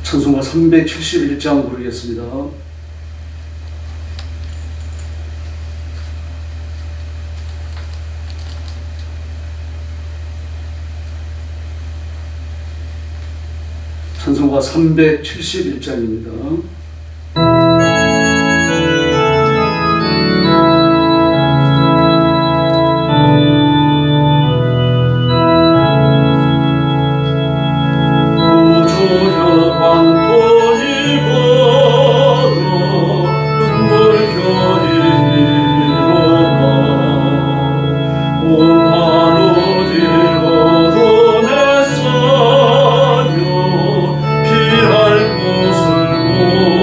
찬송가 371장 부르겠습니다. 찬송가 371장입니다. 피할 곳을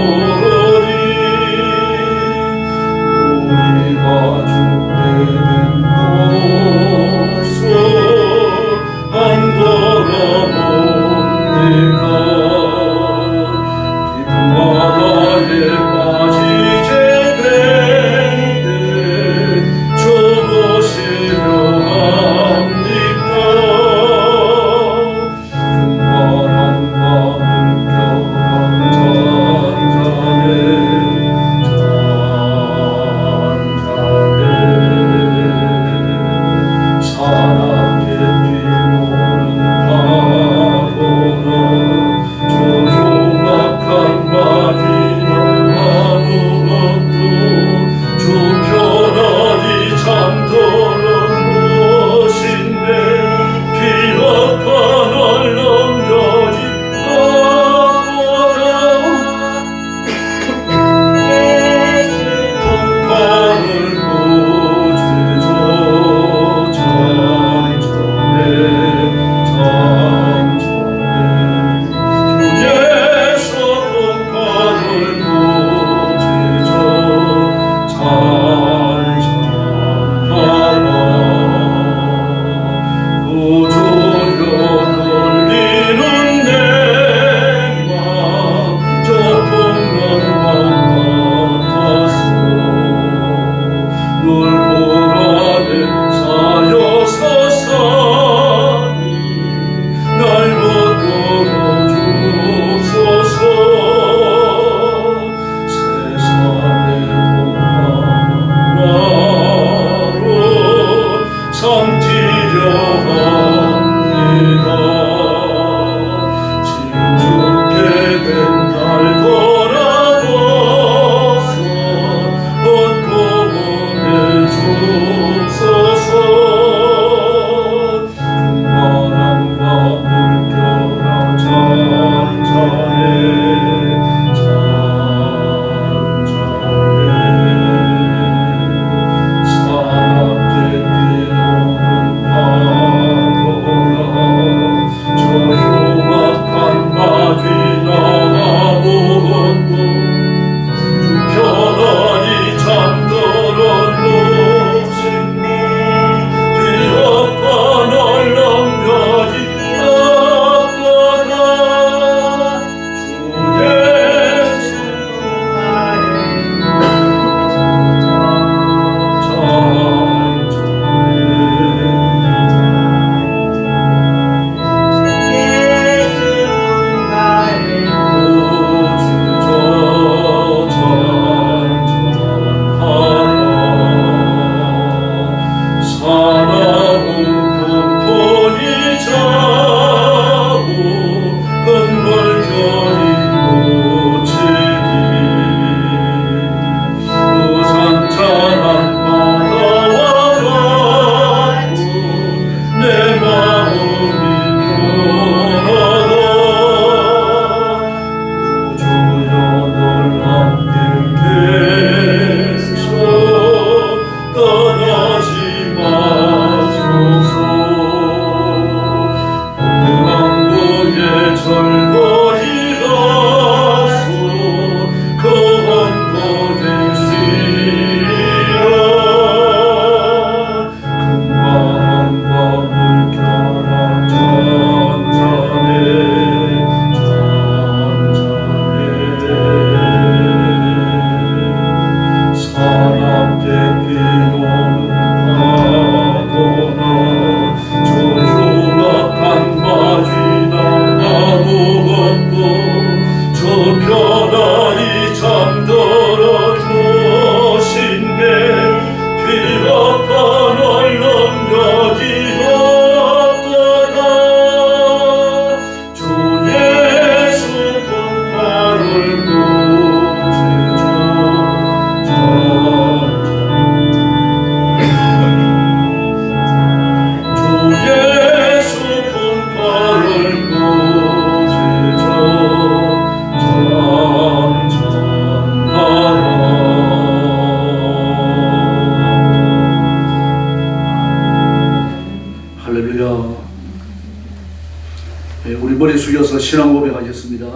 신앙 고백하겠습니다.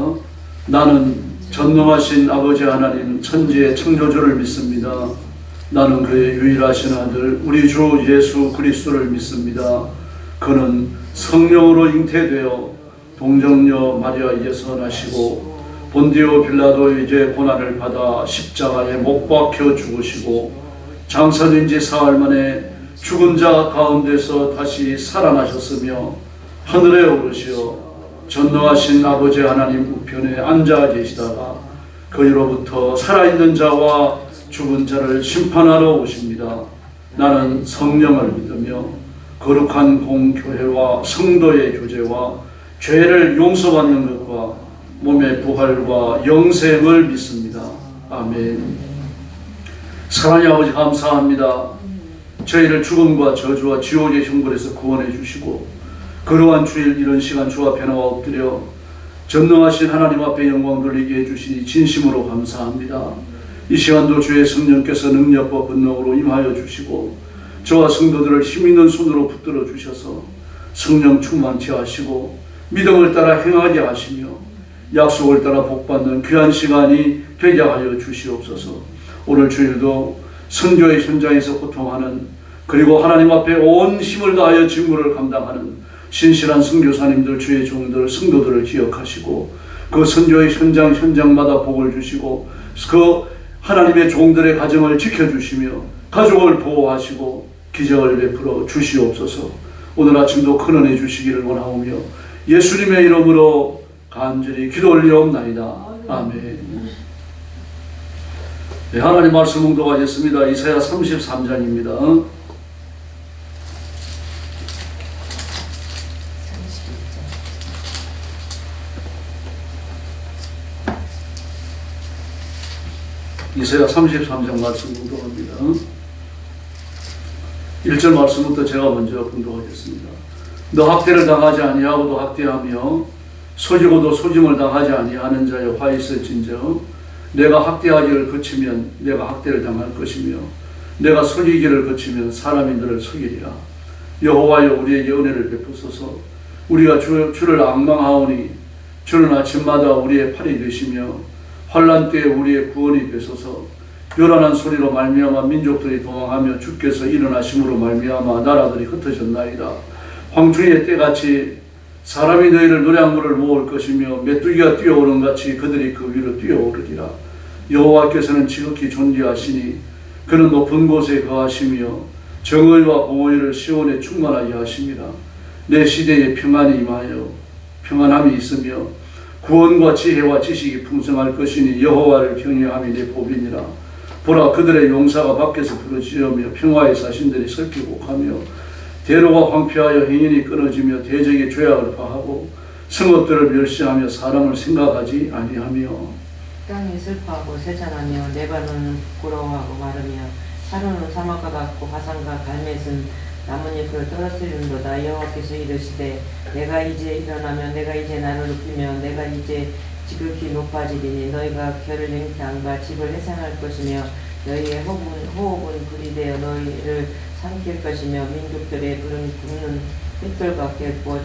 나는 전능하신 아버지 하나님 천지의 창조주를 믿습니다. 나는 그의 유일하신 아들 우리 주 예수 그리스도를 믿습니다. 그는 성령으로 잉태되어 동정녀 마리아에게서 나시고 본디오 빌라도의 이제 고난을 받아 십자가에 못 박혀 죽으시고 장사된 지 사흘 만에 죽은 자 가운데서 다시 살아나셨으며 하늘에 오르시어 전능하신 아버지 하나님 우편에 앉아 계시다가 그리로부터 살아있는 자와 죽은 자를 심판하러 오십니다. 나는 성령을 믿으며 거룩한 공교회와 성도의 교제와 죄를 용서받는 것과 몸의 부활과 영생을 믿습니다. 아멘. 사랑의 아버지 감사합니다. 저희를 죽음과 저주와 지옥의 형벌에서 구원해 주시고 그러한 주일 이런 시간 주 앞에 나와 엎드려 전능하신 하나님 앞에 영광 돌리게 해주시니 진심으로 감사합니다. 이 시간도 주의 성령께서 능력과 권능으로 임하여 주시고 저와 성도들을 힘있는 손으로 붙들어 주셔서 성령 충만케 하시고 믿음을 따라 행하게 하시며 약속을 따라 복받는 귀한 시간이 되게 하여 주시옵소서. 오늘 주일도 선교의 현장에서 고통하는 그리고 하나님 앞에 온 힘을 다하여 직무를 감당하는 신실한 선교사님들, 주의 종들, 성도들을 기억하시고 그 선교의 현장마다 복을 주시고 그 하나님의 종들의 가정을 지켜주시며 가족을 보호하시고 기적을 베풀어 주시옵소서. 오늘 아침도 큰 은혜 주시기를 원하오며 예수님의 이름으로 간절히 기도 올리옵나이다. 아멘. 네, 하나님 말씀 봉독하겠습니다. 이사야 33장입니다. 이사야 33장 말씀 봉독합니다. 1절 말씀부터 제가 먼저 봉독하겠습니다. 너 학대를 당하지 아니하고도 학대하며 속이고도 속임을 당하지 아니하는 자여 화 있을진저 내가 학대하기를 그치면 내가 학대를 당할 것이며 내가 속이기를 그치면 사람이 너를 속이리라. 여호와여 우리에게 은혜를 베푸소서. 우리가 주를 앙망하오니 주는 아침마다 우리의 팔이 되시며 환난 때에 우리의 구원이 되소서. 요란한 소리로 말미암아 민족들이 도망하며 주께서 일어나심으로 말미암아 나라들이 흩어졌나이다. 황충의 때같이 사람이 너희를 노량물을 모을 것이며 메뚜기가 뛰어오는 같이 그들이 그 위로 뛰어오르리라. 여호와께서는 지극히 존귀하시니 그는 높은 곳에 거하시며 정의와 공의를 시온에 충만하게 하십니다. 내 시대에 평안이 임하여 평안함이 있으며 구원과 지혜와 지식이 풍성할 것이니 여호와를 경외함이 내 법이니라. 보라 그들의 용사가 밖에서 부르짖으며 평화의 사신들이 설기곡하며 대로가 황폐하여 행인이 끊어지며 대적의 죄악을 파하고 성읍들을 멸시하며 사람을 생각하지 아니하며 땅이 슬퍼하고 세잔하며 레바논은 부끄러워하고 마르며 사르는 사막과 같고 화산과 갈met은 나뭇잎을 떨어뜨리는도다. 여호와께서 이르시되 내가 이제 일어나며 내가 이제 나를 높이며 내가 이제 지극히 높아지리니 너희가 결을 맹태함과 집을 해산할 것이며 너희의 호흡은 불이 되어 너희를 삼킬 것이며 민족들의 불은 굽는 pit돌 같겠고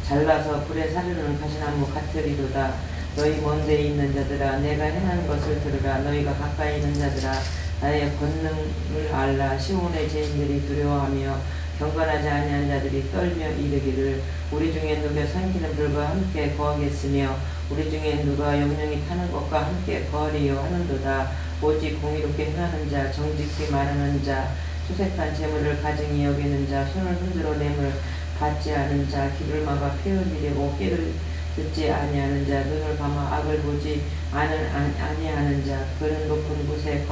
잘라서 불에 사르는 가시나무 같으리로다. 너희 먼 데에 있는 자들아 내가 행하는 것을 들으라. 너희가 가까이 있는 자들아 나의 권능을 알라. 시온의 죄인들이 두려워하며 경건하지 아니한 자들이 떨며 이르기를 우리 중에 누가 삼키는 불과 함께 거하겠으며 우리 중에 누가 영령이 타는 것과 함께 거하리요 하는도다. 오직 공의롭게 행하는 자, 정직히 말하는 자, 수색한 재물을 가증히 여기는 자, 손을 흔들어 뇌물 받지 않은 자, 귀를 막아 폐을 미리고 깨를 듣지 아니하는 자, 눈을 감아 악을 보지 아니하는 자, 그는 높은 곳에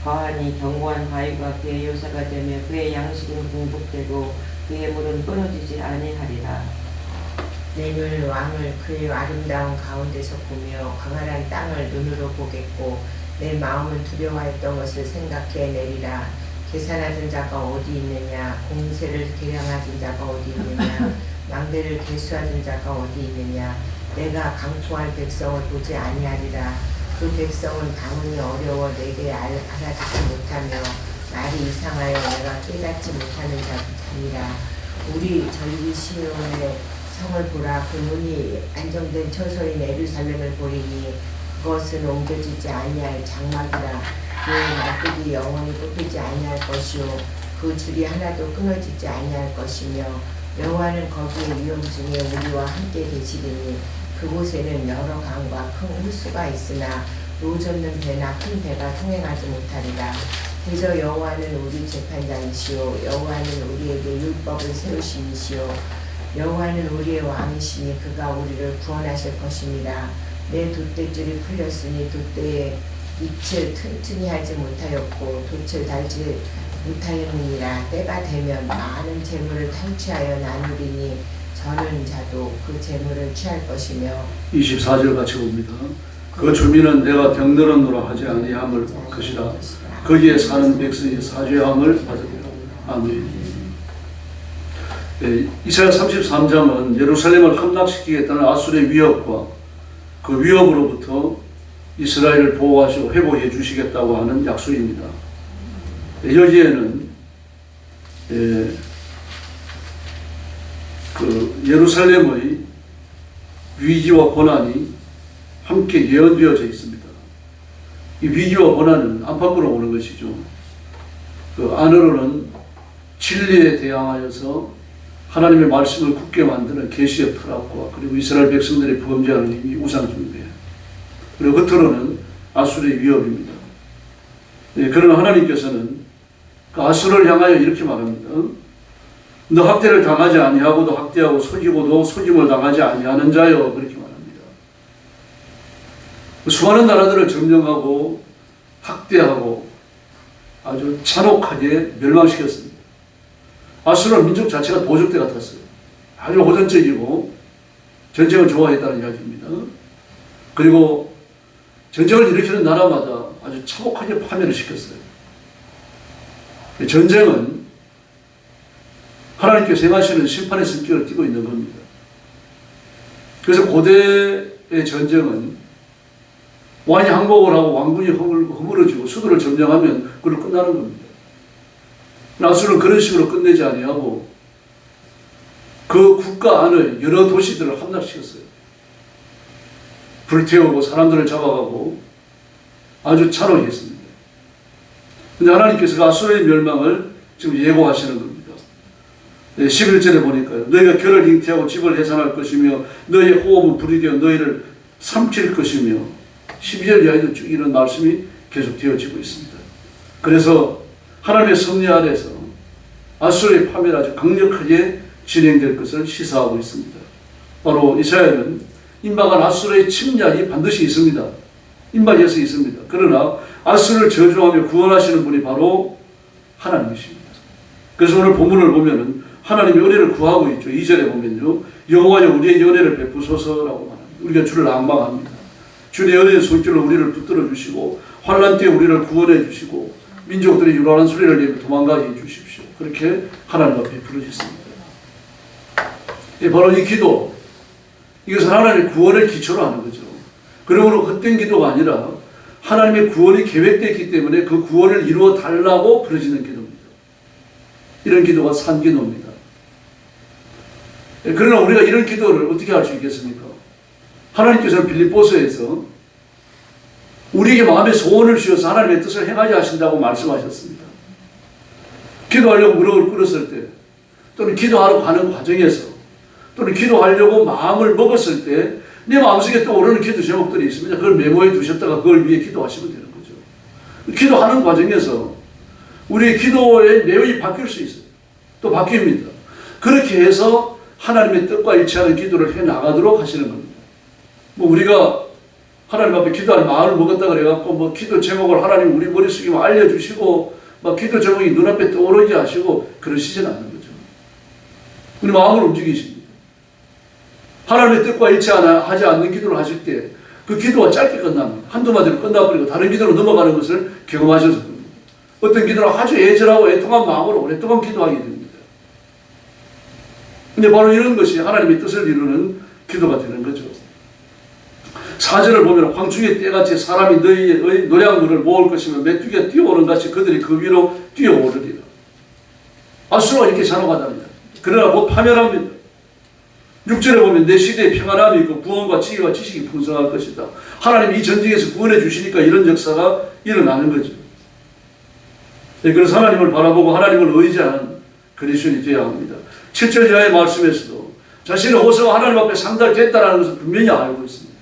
거하니 견고한 바위가 그의 요새가 되며 그의 양식은 공복되고 그의 물은 끊어지지 아니하리라. 내 눈 왕을 그의 아름다운 가운데서 보며 광활한 땅을 눈으로 보겠고 내 마음은 두려워했던 것을 생각해 내리라. 계산하던 자가 어디 있느냐, 공세를 계량하던 자가 어디 있느냐, 망대를 계수하던 자가 어디 있느냐. 내가 강통할 백성을 보지 아니하리라. 그 백성은 방언이 어려워 내게 알아듣지 못하며 말이 이상하여 내가 깨닫지 못하는 자니라. 우리 전리 시온의 성을 보라. 그 문이 안정된 처소인 예루살렘을 보리니 그것은 옮겨지지 아니할 장막이라. 그 말뚝이 영원히 뽑히지 아니할 것이요 그 줄이 하나도 끊어지지 아니할 것이며 여호와는 거기에 위험 중에 우리와 함께 계시리니 그곳에는 여러 강과 큰 호수가 있으나 노젓는 배나 큰 배가 통행하지 못하리라. 그래서 여호와는 우리 재판장이시요 여호와는 우리에게 율법을 세우심이시요 여호와는 우리의 왕이시니 그가 우리를 구원하실 것입니다. 내 돛대줄이 풀렸으니 돛대에 잎을 튼튼히 하지 못하였고 돛을 달지 못하였느니라. 때가 되면 많은 재물을 탈취하여 나누리니 저는 자도 그 재물을 취할 것이며 24절 같이 봅니다. 그 주민은 내가 병들었노라 하지 아니함을 것이라. 거기에 사는 백성이 사죄함을 받으리라. 아멘. 네, 이사야 33장은 예루살렘을 함락시키겠다는 아수르의 위협과 그 위협으로부터 이스라엘을 보호하시고 회복해 주시겠다고 하는 약속입니다. 여기에는 그 예루살렘의 위기와 고난이 함께 예언되어져 있습니다. 이 위기와 고난은 안팎으로 오는 것이죠. 그 안으로는 진리에 대항하여서 하나님의 말씀을 굳게 만드는 계시의 철학과 그리고 이스라엘 백성들이 범죄하는 이 우상숭배, 그리고 겉으로는 아수르의 위협입니다. 네, 그러나 하나님께서는 그 아수르를 향하여 이렇게 말합니다. 너 학대를 당하지 아니하고도 학대하고 속이고도 속임을 당하지 아니하는 자여, 그렇게 말합니다. 수많은 나라들을 점령하고 학대하고 아주 잔혹하게 멸망시켰습니다. 아수르는 민족 자체가 도적대 같았어요. 아주 호전적이고 전쟁을 좋아했다는 이야기입니다. 그리고 전쟁을 일으키는 나라마다 아주 참혹하게 파멸을 시켰어요. 전쟁은 하나님께서 행하시는 심판의 성격을 띠고 있는 겁니다. 그래서 고대의 전쟁은 왕이 항복을 하고 왕군이 허물어지고 수도를 점령하면 그걸로 끝나는 겁니다. 아수르는 그런 식으로 끝내지 아니하고 그 국가 안의 여러 도시들을 함락시켰어요. 불태우고 사람들을 잡아가고 아주 잔혹했습니다. 그런데 하나님께서 아수르의 멸망을 지금 예고하시는 겁니다. 11절에 보니까요. 너희가 결을 잉태하고 집을 해산할 것이며 너희의 호흡은 불이 되어 너희를 삼킬 것이며 12절 이하에도 쭉 이런 말씀이 계속 되어지고 있습니다. 그래서 하나님의 섭리 아래서 아수르의 파멸이 아주 강력하게 진행될 것을 시사하고 있습니다. 바로 이사야는 임박한 아수르의 침략이 반드시 있습니다. 임박해서 있습니다. 그러나 아수르를 저주하며 구원하시는 분이 바로 하나님이십니다. 그래서 오늘 본문을 보면은 하나님의 은혜를 구하고 있죠. 2절에 보면요. 여호와여 우리의 은혜를 베푸소서라고 말합니다. 우리가 주를 앙망합니다. 주의 은혜의 손길로 우리를 붙들어 주시고 환난 때에 우리를 구원해 주시고 민족들이 유란한 소리를 내며 도망가게 해 주십시오. 그렇게 하나님 앞에 부르짖습니다. 바로 이 기도, 이것은 하나님의 구원을 기초로 하는 거죠. 그러므로 헛된 기도가 아니라 하나님의 구원이 계획되었기 때문에 그 구원을 이루어 달라고 부르짖는 기도입니다. 이런 기도가 산기도입니다. 그러나 우리가 이런 기도를 어떻게 할 수 있겠습니까? 하나님께서는 빌립보서에서 우리에게 마음의 소원을 주셔서 하나님의 뜻을 행하게 하신다고 말씀하셨습니다. 기도하려고 무릎을 꿇었을 때, 또는 기도하러 가는 과정에서, 또는 기도하려고 마음을 먹었을 때 내 마음속에 떠오르는 기도 제목들이 있습니다. 그걸 메모해 두셨다가 그걸 위해 기도하시면 되는 거죠. 기도하는 과정에서 우리의 기도의 내용이 바뀔 수 있어요. 또 바뀝니다. 그렇게 해서 하나님의 뜻과 일치하는 기도를 해나가도록 하시는 겁니다. 뭐 우리가 하나님 앞에 기도할 마음을 먹었다 그래갖고 뭐 기도 제목을 하나님 우리 머릿속에 알려주시고 막 기도 제목이 눈앞에 떠오르게 하시고 그러시지는 않는 거죠. 우리 마음을 움직이십니다. 하나님의 뜻과 일치하지 않는 기도를 하실 때 그 기도가 짧게 끝납니다. 한두 마디로 끝나버리고 다른 기도로 넘어가는 것을 경험하셔서 그럽니다. 어떤 기도는 아주 애절하고 애통한 마음으로 오랫동안 기도하게 됩니다. 근데 바로 이런 것이 하나님의 뜻을 이루는 기도가 되는 거죠. 4절을 보면 황충의 때같이 사람이 너희의 노량물을 모을 것이며 메뚜기가 뛰어오는 같이 그들이 그 위로 뛰어오르리라. 아수르가 이렇게 잔혹하답니다. 그러나 곧 파멸합니다. 6절에 보면 내 시대에 평안함이 있고 구원과 지혜와 지식이 풍성할 것이다. 하나님이 이 전쟁에서 구원해 주시니까 이런 역사가 일어나는 거죠. 그래서 하나님을 바라보고 하나님을 의지하는 그리스도인이 되어야 합니다. 7절 이하의 말씀에서도 자신의 호소가 하나님 앞에 상달됐다는 것을 분명히 알고 있습니다.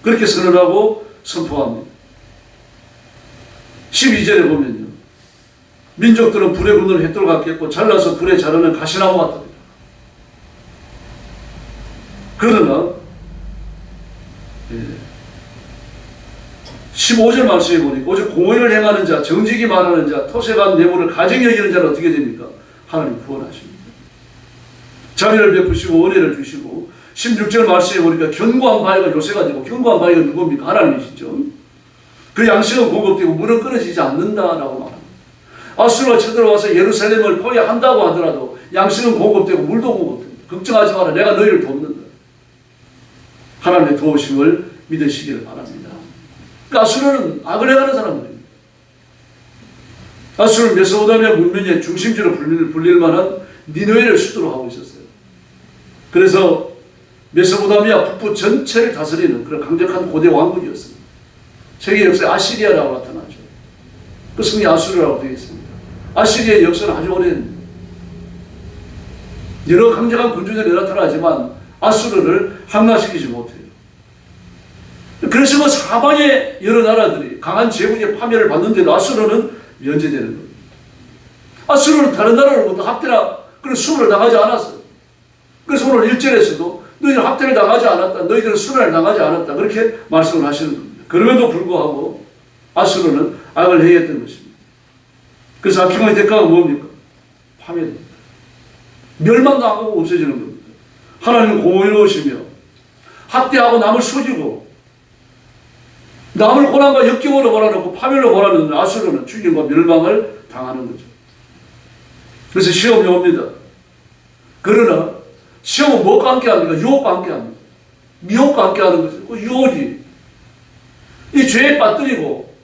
그렇게 선언하고 선포합니다. 12절에 보면요, 민족들은 불에 굽는 횃돌 같겠고 잘라서 불에 자르는 가시나무 같다. 그러나 15절 말씀에 보니까 오직 공의를 행하는 자, 정직이 말하는 자, 토색한 뇌물을 가정히 여기는 자는 어떻게 됩니까? 하나님 구원하십니다. 자비를 베푸시고 은혜를 주시고 16절 말씀에 보니까 견고한 바위가 요새가 되고, 견고한 바위가 누굽니까? 하나님이시죠. 그 양식은 공급되고 물은 끊어지지 않는다라고 말합니다. 아수르가 쳐들어와서 예루살렘을 포위한다고 하더라도 양식은 공급되고 물도 공급됩니다. 걱정하지 마라, 내가 너희를 돕는다. 하나님의 도우심을 믿으시기를 바랍니다. 아수르는 악을 행하는 사람들입니다. 아수르는 메소포타미아 문명의 중심지로 불릴 만한 니느웨를 수도로 하고 있었어요. 그래서 메소포타미아 북부 전체를 다스리는 그런 강력한 고대 왕국이었습니다. 세계 역사에 아시리아라고 나타나죠. 그 성이 아수르라고 되어 있습니다. 아시리아의 역사는 아주 오랜, 여러 강력한 군주들이 나타나지만 아수르를 함락시키지 못해요. 그래서 그 사방의 여러 나라들이 강한 제국의 파멸을 받는데도 아수르는 면제되는 겁니다. 아수르는 다른 나라로부터 학대나 그런 수를 당하지 않았어요. 그래서 오늘 1절에서도 너희들은 학대를 당하지 않았다, 너희들은 수를 당하지 않았다, 그렇게 말씀을 하시는 겁니다. 그럼에도 불구하고 아수르는 악을 행했던 것입니다. 그래서 악행의 대가가 뭡니까? 파멸입니다. 멸망당하고 없어지는 겁니다. 하나님은 공의로우시며 학대하고 남을 속이고 남을 고난과 역경으로 몰아넣고 파멸로 몰아넣는 아수르는 죽임과 멸망을 당하는 거죠. 그래서 시험이 옵니다. 그러나 시험은 무엇과 함께 합니까? 유혹과 함께 합니다. 미혹과 함께 하는 거죠. 그 유혹이 이 죄에 빠뜨리고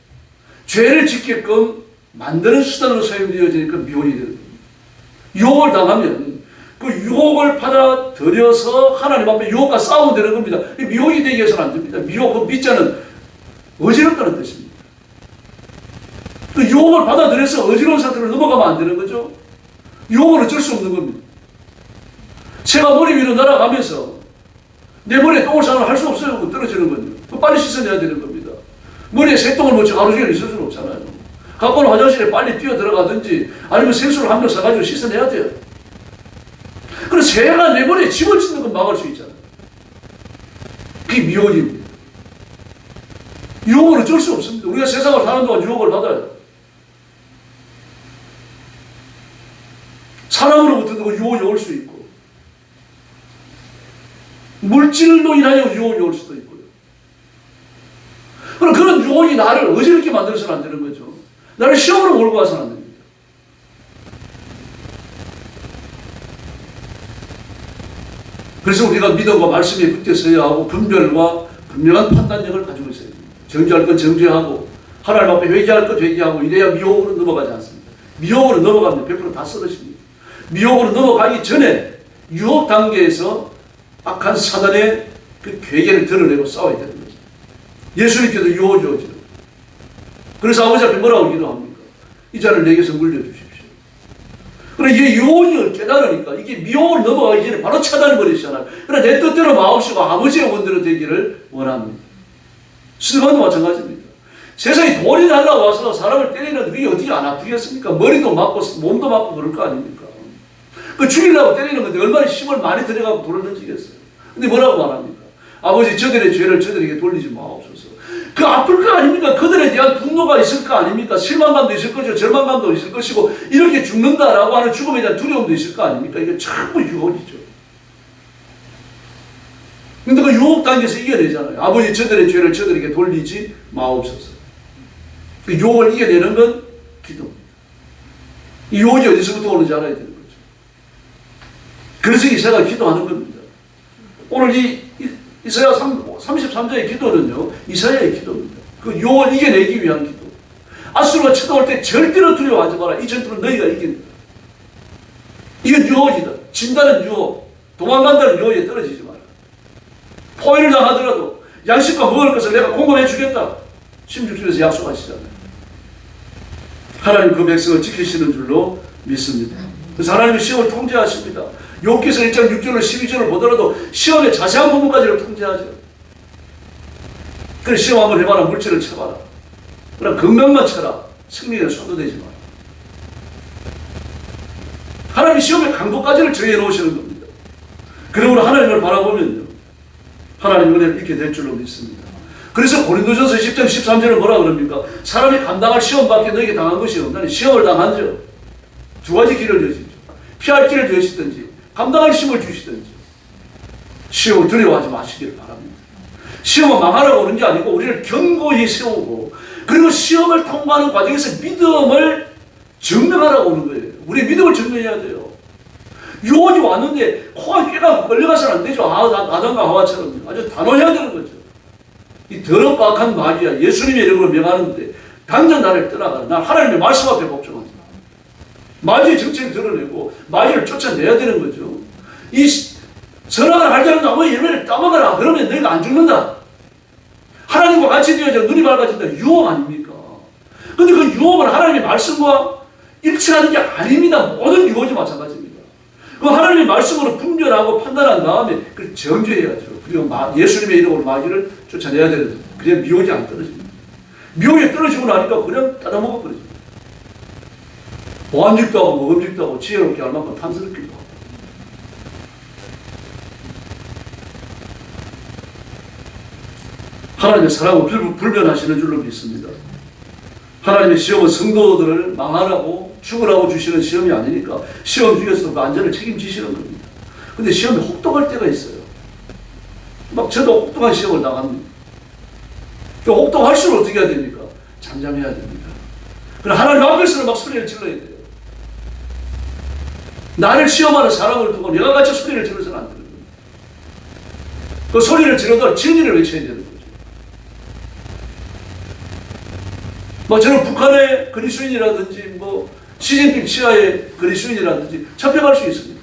죄를 짓게끔 만드는 수단으로 사용되어지니까 미혹이 되는 겁니다. 유혹을 당하면 그 유혹을 받아들여서 하나님 앞에 유혹과 싸우면 되는 겁니다. 미혹이 되기 위해서는 안 됩니다. 미혹, 그 밑자는 어지럽다는 뜻입니다. 그 유혹을 받아들여서 어지러운 상태로 넘어가면 안 되는 거죠. 유혹은 어쩔 수 없는 겁니다. 새가 머리 위로 날아가면서 내 머리에 똥을 싸면 할 수 없어요. 떨어지는 거죠. 빨리 씻어내야 되는 겁니다. 머리에 새똥을 묻혀 하루 종일 있을 수는 없잖아요. 갖고는 화장실에 빨리 뛰어 들어가든지 아니면 생수를 한 병 사가지고 씻어내야 돼요. 그래서 새가 내 머리에 집을 짓는 건 막을 수 있잖아요. 그게 미혹입니다. 유혹은 어쩔 수 없습니다. 우리가 세상을 사는 동안 유혹을 받아요. 사람으로부터도 유혹이 올 수 있고 물질로 인하여 유혹이 올 수도 있고요. 그럼 그런 유혹이 나를 어지럽게 만들어서는 안 되는 거죠. 나를 시험으로 몰고 가서는 안 됩니다. 그래서 우리가 믿음과 말씀에 붙어 서야 하고 분별과 분명한 판단력을 가지고 있어야 됩니다. 정죄할 건 정죄하고 하나님 앞에 회개할 것 회개하고 이래야 미혹으로 넘어가지 않습니다. 미혹으로 넘어가면 100% 다 쓰러집니다. 미혹으로 넘어가기 전에 유혹 단계에서 악한 사단의 그 괴계를 드러내고 싸워야 되는 거죠. 예수님께도 유혹이 오죠. 그래서 아버지 앞에 뭐라고 기도합니까? 이 자를 내게서 물려주십시오. 그러나 이게 유혹을 깨달으니까 이게 미혹을 넘어가기 전에 바로 차단해버리시잖아요. 그러나 내 뜻대로 마옵시고 아버지의 원대로 되기를 원합니다. 스테반도 마찬가지입니다. 세상에 돌이 날라와서 사람을 때리는 그게 어떻게 안 아프겠습니까? 머리도 맞고 몸도 맞고 그럴 거 아닙니까? 그 죽이려고 때리는 건데 얼마나 힘을 많이 들여가고 돌을 던지겠어요. 근데 뭐라고 말합니까? 아버지 저들의 죄를 저들에게 돌리지 마옵소서. 그 아플 거 아닙니까? 그들에 대한 분노가 있을 거 아닙니까? 실망감도 있을 것이고 절망감도 있을 것이고 이렇게 죽는다라고 하는 죽음에 대한 두려움도 있을 거 아닙니까? 이게 전부 유혹이죠. 근데 그 유혹 단계에서 이겨내잖아요. 아버지 저들의 죄를 저들에게 돌리지 마옵소서. 그 유혹을 이겨내는 건 기도입니다. 이 유혹이 어디서부터 오는지 알아야 되는 거죠. 그래서 이사야가 기도하는 겁니다. 오늘 이 이사야 33장의 기도는요, 이사야의 기도입니다. 그 유혹을 이겨내기 위한 기도. 아수르가 쳐다올 때 절대로 두려워하지 마라. 이 전투는 너희가 이긴다. 이건 유혹이다. 진다는 유혹. 도망간다는 유혹에 떨어지지 마라. 포위를 당하더라도 양식과 먹을 것을 내가 공급해 주겠다. 16절에서 약속하시잖아요. 하나님 그 백성을 지키시는 줄로 믿습니다. 그래서 하나님은 시험을 통제하십니다. 욥기서 1장 6절로 12절을 보더라도 시험의 자세한 부분까지를 통제하죠. 그래 시험 한번 해봐라. 물질을 쳐봐라. 그럼 건강만 쳐라. 승리에 손도 대지 마라. 하나님이 시험의 강도까지를 정해 놓으시는 겁니다. 그러므로 하나님을 바라보면요, 하나님 은혜를 잊게 될 줄로 믿습니다. 그래서 고린도전서 10장 13절은 뭐라 그럽니까? 사람이 감당할 시험밖에 너에게 당한 것이 없나니 시험을 당한죠. 두 가지 길을 여시죠. 피할 길을 여시든지 감당할 힘을 주시든지. 시험을 두려워하지 마시기를 바랍니다. 시험은 망하라고 오는 게 아니고 우리를 견고히 세우고, 그리고 시험을 통과하는 과정에서 믿음을 증명하라고 오는 거예요. 우리 믿음을 증명해야 돼요. 유혹이 왔는데 코가 깨가 걸려가서는 안 되죠. 아담과 하와처럼 아주 단호해야 되는 거죠. 이 더럽고 악한 마귀야, 예수님의 이름으로 명하는데 당장 나를 떠나가라. 난 하나님의 말씀 앞에 복종한다. 마귀의 정체를 드러내고 마귀를 쫓아내야 되는 거죠. 이 선악을 알지 않는 나무의 열매를 따먹어라. 그러면 너희가 안 죽는다. 하나님과 같이 되어져 눈이 밝아진다. 유혹 아닙니까? 근데 그 유혹은 하나님의 말씀과 일치하는 게 아닙니다. 모든 유혹이 마찬가지입니다. 그 하나님의 말씀으로 분별하고 판단한 다음에 그걸 정죄해야죠. 그리고 예수님의 이름으로 마귀를 쫓아내야 되는데, 그냥 미혹이 안 떨어집니다. 미혹이 떨어지고 나니까 그냥 따다먹어 버리죠. 보암직도 하고 먹음직도 하고 지혜롭게 할 만큼 탐스럽기도 하고. 하나님의 사랑을 불변하시는 줄로 믿습니다. 하나님의 시험은 성도들을 망하라고 죽으라고 주시는 시험이 아니니까 시험 중에서도 그 안전을 책임지시는 겁니다. 근데 시험이 혹독할 때가 있어요. 막 저도 혹독한 시험을 나갑니다. 혹독할수록 어떻게 해야 됩니까? 잠잠해야 됩니다. 그럼 하나님 앞에서는 막 소리를 질러야 돼요. 나를 시험하는 사람을 두고 내가 같이 소리를 질러서는 안 되는 거예요. 그 소리를 지르더라도 진리를 외쳐야 되는 거예요. 저는 북한의 그리스도인이라든지 시진핑 치하의 그리스도인이라든지 잡혀갈 수 있습니다.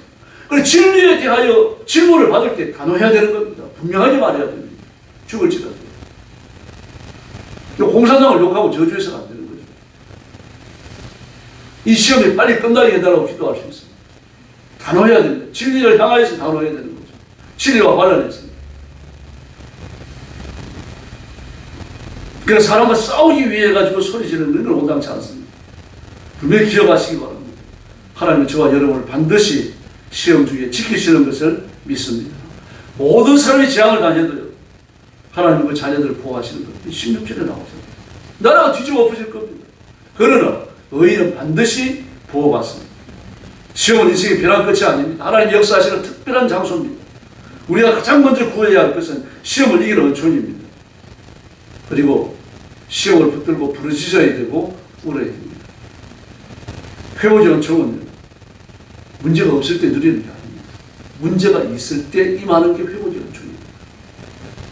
그리고 진리에 대하여 질문을 받을 때 단호해야 되는 겁니다. 분명하게 말해야 됩니다. 죽을지라도. 공산당을 욕하고 저주해서는 안 되는 거죠. 이 시험이 빨리 끝나게 해달라고 기도할 수 있습니다. 단호해야 됩니다. 진리를 향하여서 단호해야 되는 거죠. 진리와 관련해서. 그래서 사람과 싸우기 위해 가지고 소리 지르는 건 온당치 않습니다. 분명히 기억하시기 바랍니다. 하나님은 저와 여러분을 반드시 시험 중에 지키시는 것을 믿습니다. 모든 사람이 재앙을 당해도요, 하나님은 그 자녀들을 보호하시는 겁니다. 16절에 나오잖아요. 나라가 뒤집어 엎어질 겁니다. 그러나 의인은 반드시 보호받습니다. 시험은 인생의 변한 끝이 아닙니다. 하나님이 역사하시는 특별한 장소입니다. 우리가 가장 먼저 구해야 할 것은 시험을 이기는 은총입니다. 그리고 시험을 붙들고 부르짖어야 되고 울어야 됩니다. 회오리 은총은 문제가 없을 때 누리는 게 아닙니다. 문제가 있을 때 임하는 게 회오리 은총입니다.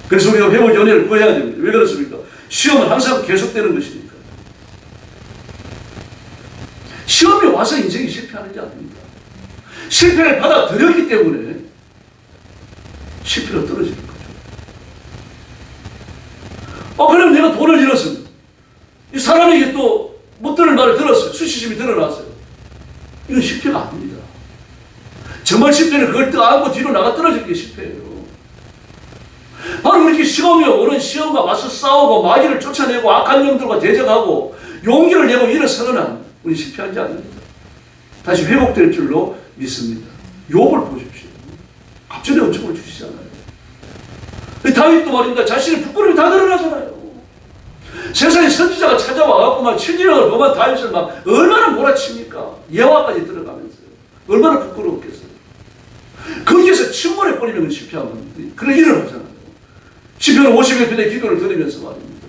그래서 우리가 회오리 은혜를 구해야 됩니다. 왜 그렇습니까? 시험은 항상 계속되는 것이니까. 시험이 와서 인생이 실패하는 게 아닙니다. 실패를 받아들였기 때문에 실패로 떨어지는 거죠. 그럼 내가 돈을 잃었습니다. 이 사람에게 또 못 들을 말을 들었어요. 수치심이 드러났어요. 이건 실패가 아닙니다. 정말 실패는 그걸 떠안고 뒤로 나가 떨어지는 게 실패예요. 바로 그렇게 시험이 오는 시험과 맞서 싸우고 마귀를 쫓아내고 악한 영들과 대적하고 용기를 내고 일어서는 한 우리 실패한 게 아닙니다. 다시 회복될 줄로 믿습니다. 욥을 보십시오. 갑자기 은총을 주시잖아요. 다윗도 말입니다. 자신의 부끄러움이 다 드러나잖아요. 세상에 선지자가 찾아와갖고 막 천지력을 범한 다윗을 막 얼마나 몰아칩니까? 예화까지 들어가면서요. 얼마나 부끄러웠겠어요. 거기에서 침몰해버리면 실패한 겁니다. 그런 일을 하잖아요. 시편 51편의 기도를 드리면서 말입니다.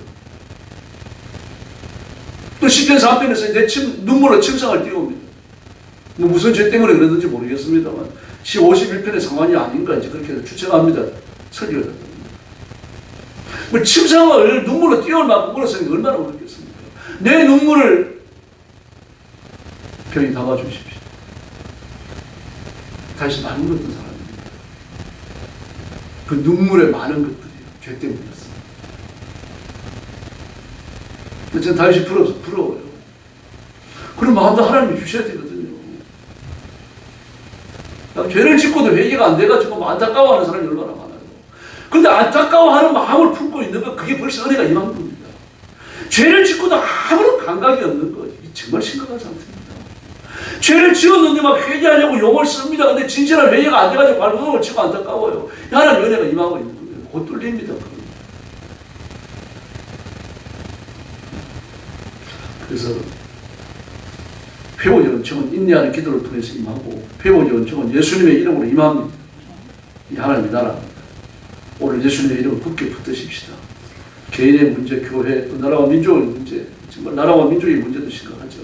또 시편 3편에서 내 눈물로 침상을 띄웁니다. 무슨 죄 때문에 그랬는지 모르겠습니다만 51편의 상황이 아닌가 이제 그렇게 추측합니다. 설교를. 침상을 눈물로 띄울 만큼 울었으니 얼마나 울었겠습니까? 내 눈물을 편히 담아주십시오. 다시 많은 것던 사람입니다. 그 눈물의 많은 것들이에요. 죄 때문이었어요. 저는 다윗이 부러워요. 그런 마음도 하나님이 주셔야 되거든요. 죄를 짓고도 회개가 안 돼가지고 안타까워하는 사람이 얼마나 많아요. 근데 안타까워하는 마음을 품고 있는 것, 그게 벌써 은혜가 임한 겁니다. 죄를 짓고도 아무런 감각이 없는 것, 이 정말 심각한 상태입니다. 죄를 지었는데 막 회개하려고 용을 씁니다. 근데 진실한 회개가 안 돼가지고 발버둥을 치고 안타까워요. 하나님 은혜가 임하고 있는 거예요. 곧 뚫립니다. 그래서 회복의 은총은 인내하는 기도를 통해서 임하고, 회복의 은총은 예수님의 이름으로 임합니다. 이 하나님의 나라입니다. 오늘 예수님의 이름을 굳게 붙드십시다. 개인의 문제, 교회, 또 나라와 민족의 문제, 정말 나라와 민족의 문제도 심각하죠.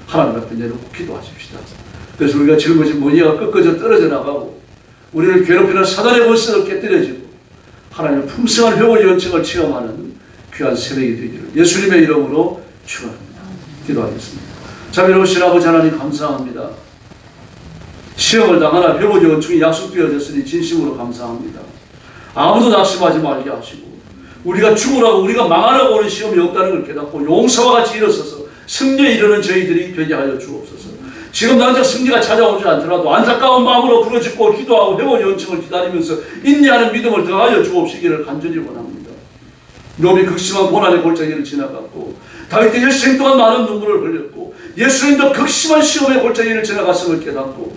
하나님 앞에 내놓고 기도하십시다. 그래서 우리가 짊어진 무늬가 꺾어져 떨어져 나가고, 우리를 괴롭히는 사단의 권세도 깨뜨려지고, 하나님의 풍성한 회복의 은총을 체험하는 귀한 새벽이 되기를 예수님의 이름으로 축원합니다. 기도하겠습니다. 자비로우신 아버지 하나님 감사합니다. 시험을 당하나 회복의 은총이 약속되어졌으니 진심으로 감사합니다. 아무도 낙심하지 말게 하시고, 우리가 죽으라고, 우리가 망하라고 오는 시험이 없다는 걸 깨닫고 용사와 같이 일어서서 승리에 이르는 저희들이 되게 하여 주옵소서. 지금 당장 승리가 찾아오지 않더라도 안타까운 마음으로 부르짖고 기도하고 회복의 은총을 기다리면서 인내하는 믿음을 더하여 주옵시기를 간절히 원합니다. 욥이 극심한 고난의 골짜기를 지나갔고, 다윗도 일생 동안 많은 눈물을 흘렸고, 예수님도 극심한 시험의 골짜기를 지나갔음을 깨닫고,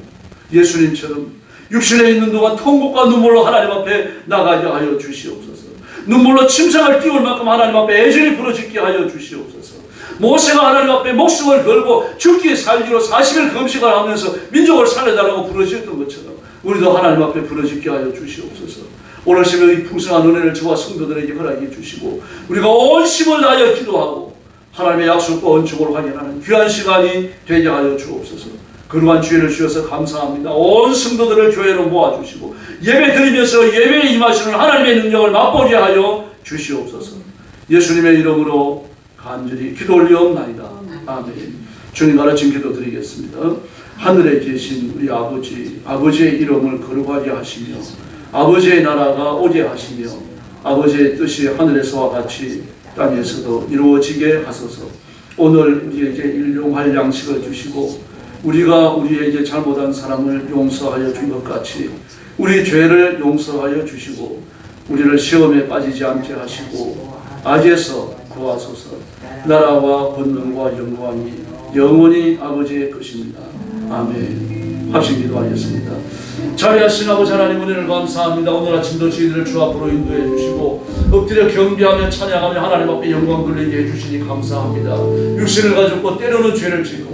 예수님처럼 육신에 있는 동안 통곡과 눈물로 하나님 앞에 나가게 하여 주시옵소서. 눈물로 침상을 띄울 만큼 하나님 앞에 애절히 부르짖게 하여 주시옵소서. 모세가 하나님 앞에 목숨을 걸고 죽기에 살기로 40일 금식을 하면서 민족을 살려달라고 부르짖었던 것처럼 우리도 하나님 앞에 부르짖게 하여 주시옵소서. 오늘 새벽 이 풍성한 은혜를 저와 성도들에게 허락해 주시고, 우리가 온 힘을 다하여 기도하고 하나님의 약속과 은총을 확인하는 귀한 시간이 되게 하여 주옵소서. 그러한 기회를 주셔서 감사합니다. 온 성도들을 교회로 모아주시고 예배 드리면서 예배에 임하시는 하나님의 능력을 맛보게 하여 주시옵소서. 예수님의 이름으로 간절히 기도 올리옵나이다. 아멘. 주님 가르친 기도 드리겠습니다. 하늘에 계신 우리 아버지, 아버지의 이름을 거룩하게 하시며 아버지의 나라가 오게 하시며 아버지의 뜻이 하늘에서와 같이 땅에서도 이루어지게 하소서. 오늘 우리에게 일용할 양식을 주시고, 우리가 우리에게 잘못한 사람을 용서하여 준 것 같이 우리 죄를 용서하여 주시고, 우리를 시험에 빠지지 않게 하시고 악에서 구하소서. 나라와 권능과 영광이 영원히 아버지의 것입니다. 아멘. 합심 기도하겠습니다. 자비하신 아버지 하나님, 은혜를 감사합니다. 오늘 아침도 저희들을 주 앞으로 인도해 주시고 엎드려 경배하며 찬양하며 하나님 앞에 영광 돌리게 해주시니 감사합니다. 육신을 가지고 때로는 죄를 짓고